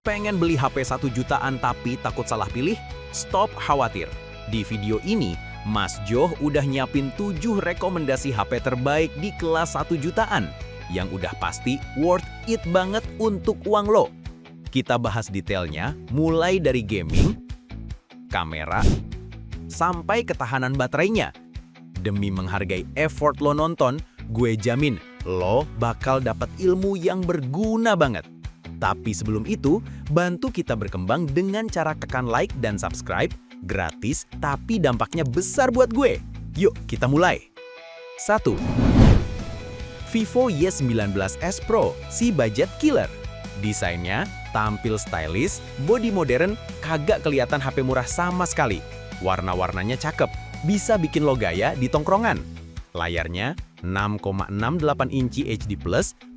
Pengen beli HP 1 jutaan tapi takut salah pilih? Stop khawatir. Di video ini, Mas Joh udah nyiapin 7 rekomendasi HP terbaik di kelas 1 jutaan yang udah pasti worth it banget untuk uang lo. Kita bahas detailnya mulai dari gaming, kamera, sampai ketahanan baterainya. Demi menghargai effort lo nonton, gue jamin lo bakal dapat ilmu yang berguna banget. Tapi sebelum itu, bantu kita berkembang dengan cara tekan like dan subscribe, gratis tapi dampaknya besar buat gue. Yuk kita mulai. 1. Vivo Y19s Pro, si budget killer. Desainnya tampil stylish, body modern, kagak kelihatan HP murah sama sekali. Warna-warnanya cakep, bisa bikin lo gaya di tongkrongan. Layarnya 6,68 inci HD+,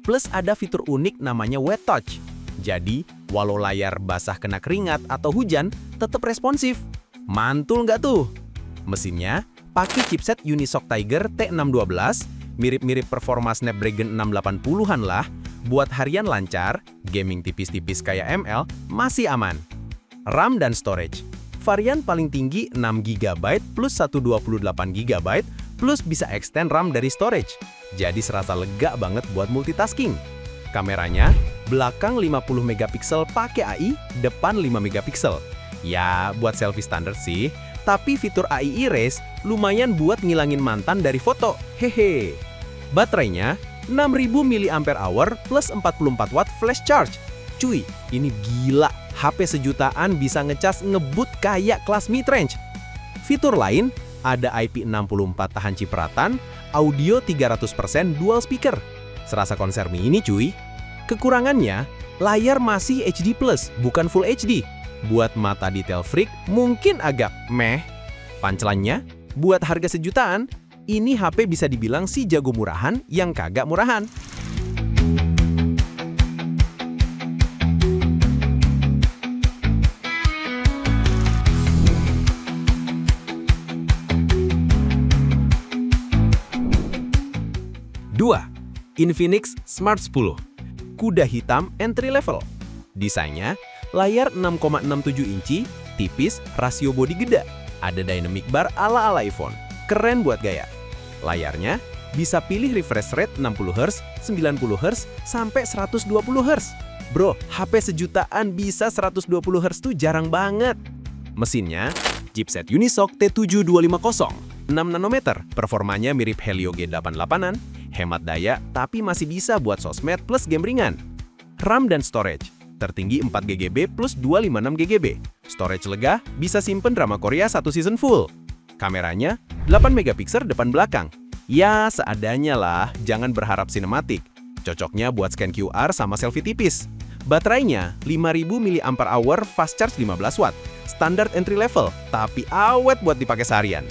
plus ada fitur unik namanya Wet Touch. Jadi, walau layar basah kena keringat atau hujan, tetap responsif. Mantul nggak tuh? Mesinnya pakai chipset Unisoc Tiger T612, mirip-mirip performa Snapdragon 680-an lah. Buat harian lancar, gaming tipis-tipis kayak ML masih aman. RAM dan storage. Varian paling tinggi 6GB plus 128GB, plus bisa extend RAM dari storage. Jadi serasa lega banget buat multitasking. Kameranya, belakang 50MP pakai AI, depan 5MP. Ya, buat selfie standar sih, tapi fitur AI Erase lumayan buat ngilangin mantan dari foto. Hehe. Baterainya 6000 mAh plus 44W flash charge. Cuy, ini gila. HP sejutaan bisa ngecas ngebut kayak kelas mid-range. Fitur lain, ada IP64 tahan cipratan, audio 300% dual speaker. Serasa konser mini cuy. Kekurangannya, layar masih HD+, bukan Full HD. Buat mata detail freak, mungkin agak meh. Punchline-nya, buat harga sejutaan, ini HP bisa dibilang si jago murahan yang kagak murahan. Dua, Infinix Smart 10. Kuda hitam entry level. Desainnya, layar 6,67 inci, tipis, rasio bodi gede. Ada dynamic bar ala-ala iPhone. Keren buat gaya. Layarnya, bisa pilih refresh rate 60Hz, 90Hz, sampai 120Hz. Bro, HP sejutaan bisa 120Hz tuh jarang banget. Mesinnya, chipset Unisoc T7250. 6 nanometer, performanya mirip Helio G88-an, hemat daya tapi masih bisa buat sosmed plus game ringan. RAM dan storage, tertinggi 4GB plus 256GB. Storage lega, bisa simpen drama Korea 1 season full. Kameranya, 8MP depan belakang. Ya, seadanya lah, jangan berharap sinematik. Cocoknya buat scan QR sama selfie tipis. Baterainya, 5000 mAh fast charge 15W. Standar entry level, tapi awet buat dipakai seharian.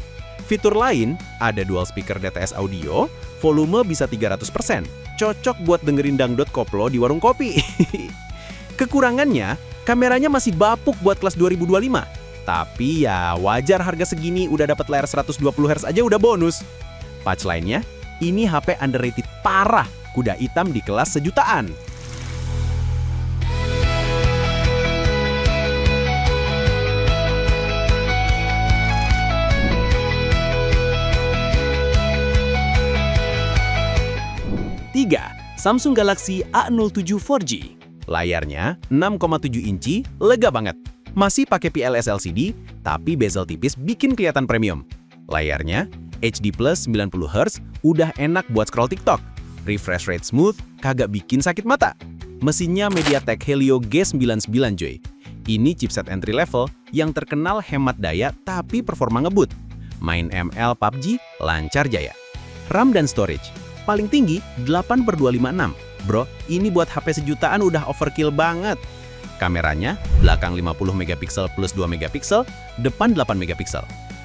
Fitur lain, ada dual speaker DTS audio, volume bisa 300%. Cocok buat dengerin dangdut koplo di warung kopi. Kekurangannya, kameranya masih bapuk buat kelas 2025. Tapi ya wajar harga segini udah dapat layar 120Hz aja udah bonus. Punchline-nya, ini HP underrated parah, kuda hitam di kelas sejutaan. Samsung Galaxy A07 4G. Layarnya 6,7 inci, lega banget. Masih pakai PLS LCD, tapi bezel tipis bikin kelihatan premium. Layarnya HD+ 90Hz, udah enak buat scroll TikTok. Refresh rate smooth, kagak bikin sakit mata. Mesinnya MediaTek Helio G99 Joy. Ini chipset entry level yang terkenal hemat daya tapi performa ngebut. Main ML PUBG lancar jaya. RAM dan storage. Paling tinggi 8/256. Bro, ini buat HP sejutaan udah overkill banget. Kameranya, belakang 50MP plus 2MP, depan 8MP.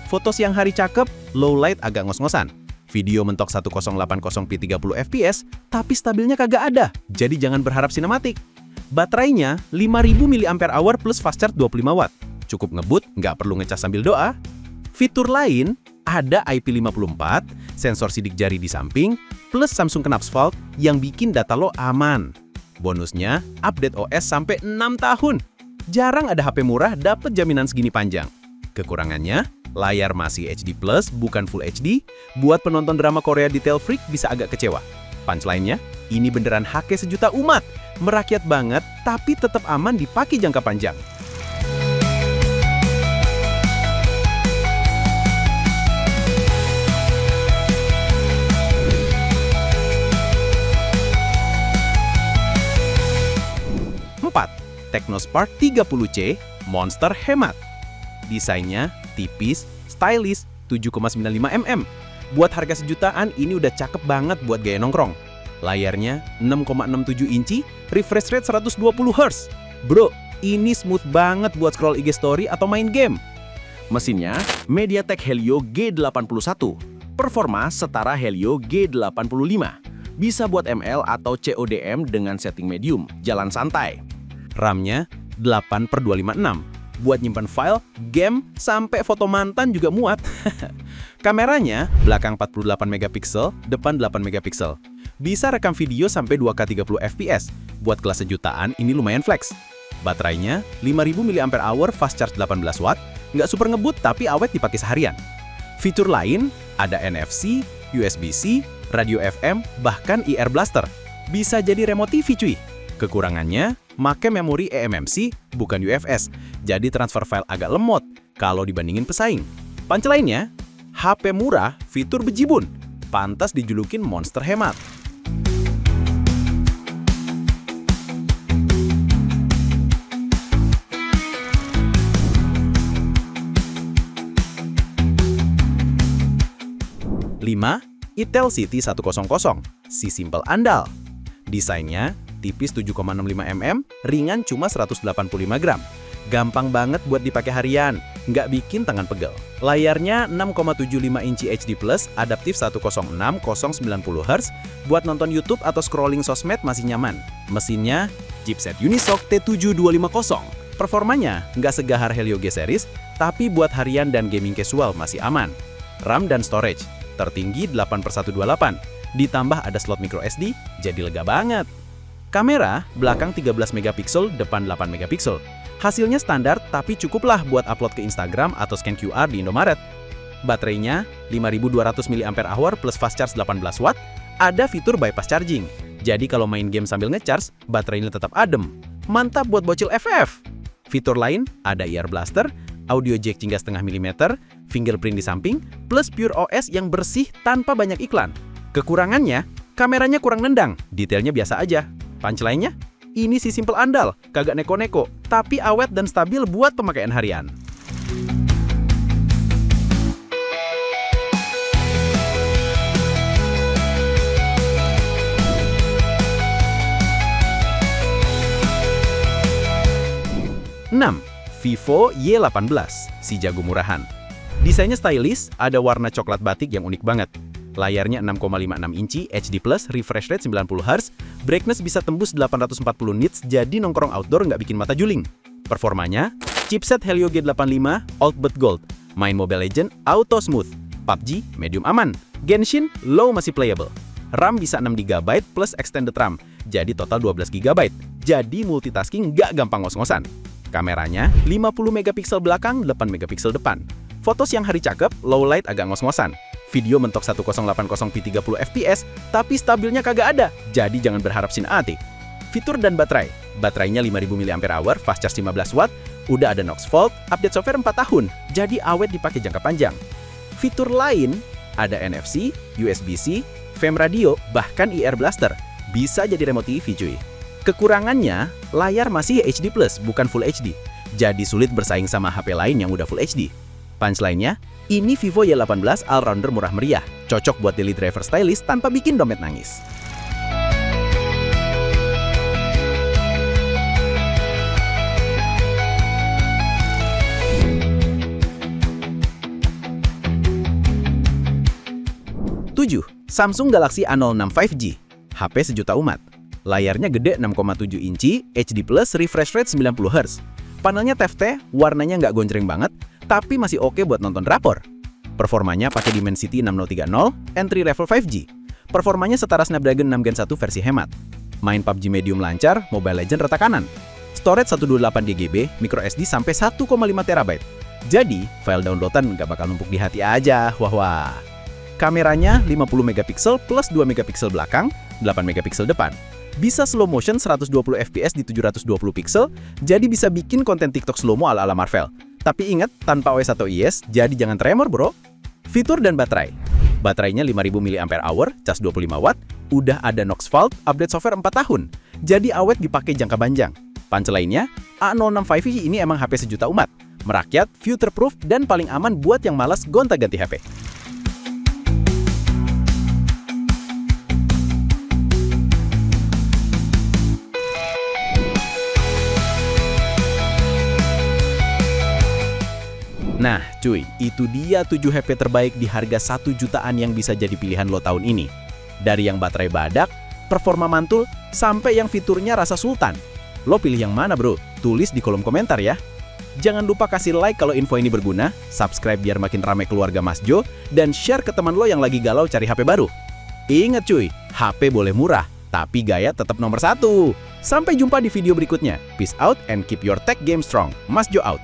Foto siang hari cakep, low light agak ngos-ngosan. Video mentok 1080p 30fps, tapi stabilnya kagak ada, jadi jangan berharap sinematik. Baterainya 5000 mAh plus fast charge 25W. Cukup ngebut, nggak perlu ngecas sambil doa. Fitur lain, ada IP54, sensor sidik jari di samping, plus Samsung Knox Vault yang bikin data lo aman. Bonusnya, update OS sampai 6 tahun. Jarang ada HP murah dapat jaminan segini panjang. Kekurangannya, layar masih HD+, bukan Full HD, buat penonton drama Korea detail freak bisa agak kecewa. Punchline-nya, ini beneran HP sejuta umat. Merakyat banget, tapi tetap aman dipakai jangka panjang. Technospark 30C Monster Hemat. Desainnya tipis, stylish, 7,95 mm. Buat harga sejutaan ini udah cakep banget buat gaya nongkrong. Layarnya 6,67 inci, refresh rate 120 Hz. Bro, ini smooth banget buat scroll IG story atau main game. Mesinnya MediaTek Helio G81. Performa setara Helio G85. Bisa buat ML atau CODM dengan setting medium, jalan santai. RAM-nya 8/256. Buat nyimpan file, game, sampai foto mantan juga muat. Kameranya belakang 48 megapiksel, depan 8 megapiksel. Bisa rekam video sampai 2K 30 fps. Buat kelas sejutaan ini lumayan flex. Baterainya 5000 mAh fast charge 18 watt, nggak super ngebut tapi awet dipakai seharian. Fitur lain ada NFC, USB-C, radio FM, bahkan IR Blaster. Bisa jadi remote TV cuy. Kekurangannya, make memori eMMC bukan UFS, jadi transfer file agak lemot kalau dibandingin pesaing. Punchline-nya, HP murah, fitur bejibun, pantas dijulukin monster hemat. Lima, Itel City 100, si simple andal. Desainnya tipis 7,65 mm, ringan cuma 185 gram. Gampang banget buat dipakai harian, nggak bikin tangan pegel. Layarnya 6,75 inci HD+, adaptif 106090 Hz, buat nonton YouTube atau scrolling sosmed masih nyaman. Mesinnya chipset Unisoc T7250. Performanya nggak segahar Helio G series, tapi buat harian dan gaming casual masih aman. RAM dan storage tertinggi 8/128, ditambah ada slot micro SD, jadi lega banget. Kamera belakang 13 megapiksel, depan 8 megapiksel. Hasilnya standar tapi cukuplah buat upload ke Instagram atau scan QR di Indomaret. Baterainya 5200 mAh plus fast charge 18 watt, ada fitur bypass charging. Jadi kalau main game sambil ngecharge, baterainya tetap adem. Mantap buat bocil FF. Fitur lain ada IR Blaster, audio jack hingga 0,5 mm, fingerprint di samping, plus Pure OS yang bersih tanpa banyak iklan. Kekurangannya, kameranya kurang nendang, detailnya biasa aja. Punchline-nya, ini si simple andal, kagak neko-neko, tapi awet dan stabil buat pemakaian harian. Enam, Vivo Y18, si jago murahan. Desainnya stylish, ada warna coklat batik yang unik banget. Layarnya 6,56 inci, HD+, refresh rate 90 Hz, brightness bisa tembus 840 nits, jadi nongkrong outdoor nggak bikin mata juling. Performanya, chipset Helio G85, Old but Gold, main Mobile Legends, auto smooth, PUBG, medium aman, Genshin, low masih playable. RAM bisa 6GB plus extended RAM, jadi total 12GB, jadi multitasking nggak gampang ngos-ngosan. Kameranya, 50 megapiksel belakang, 8 megapiksel depan. Foto siang hari cakep, low light agak ngos-ngosan. Video mentok 1080p 30 fps, tapi stabilnya kagak ada, jadi jangan berharap sinematik. Fitur dan baterai. Baterainya 5000 mAh, fast charge 15 watt, udah ada Knox Volt, update software 4 tahun, jadi awet dipakai jangka panjang. Fitur lain, ada NFC, USB-C, FM radio, bahkan IR Blaster. Bisa jadi remote TV cuy. Kekurangannya, layar masih HD+, bukan Full HD. Jadi sulit bersaing sama HP lain yang udah Full HD. Punchline-nya, ini Vivo Y18 all-rounder murah meriah, cocok buat daily driver stylish tanpa bikin dompet nangis. Tujuh, Samsung Galaxy A06 5G, HP sejuta umat. Layarnya gede 6,7 inci, HD+, refresh rate 90 Hz. Panelnya TFT, warnanya nggak gonjreng banget, tapi masih oke buat nonton drakor. Performanya pakai Dimensity 6030, entry level 5G. Performanya setara Snapdragon 6 Gen 1 versi hemat. Main PUBG Medium lancar, Mobile Legends rata kanan. Storage 128 GB, microSD sampai 1,5 TB. Jadi, file downloadan nggak bakal numpuk di hati aja, wah. Kameranya 50 megapiksel plus 2 megapiksel belakang, 8 megapiksel depan. Bisa slow motion 120 fps di 720 pixel, jadi bisa bikin konten TikTok slow-mo ala-ala Marvel. Tapi ingat, tanpa OS atau IS, jadi jangan tremor bro. Fitur dan baterai. Baterainya 5000 mAh, cas 25 watt, udah ada Knox Vault, update software 4 tahun. Jadi awet dipakai jangka panjang. Punch lainnya, A06 5G ini emang HP sejuta umat. Merakyat, future-proof, dan paling aman buat yang malas gonta-ganti HP. Nah, cuy, itu dia 7 HP terbaik di harga 1 jutaan yang bisa jadi pilihan lo tahun ini. Dari yang baterai badak, performa mantul, sampai yang fiturnya rasa sultan. Lo pilih yang mana bro? Tulis di kolom komentar ya. Jangan lupa kasih like kalau info ini berguna, subscribe biar makin ramai keluarga Mas Jo, dan share ke teman lo yang lagi galau cari HP baru. Ingat cuy, HP boleh murah, tapi gaya tetap nomor 1. Sampai jumpa di video berikutnya. Peace out and keep your tech game strong. Mas Jo out.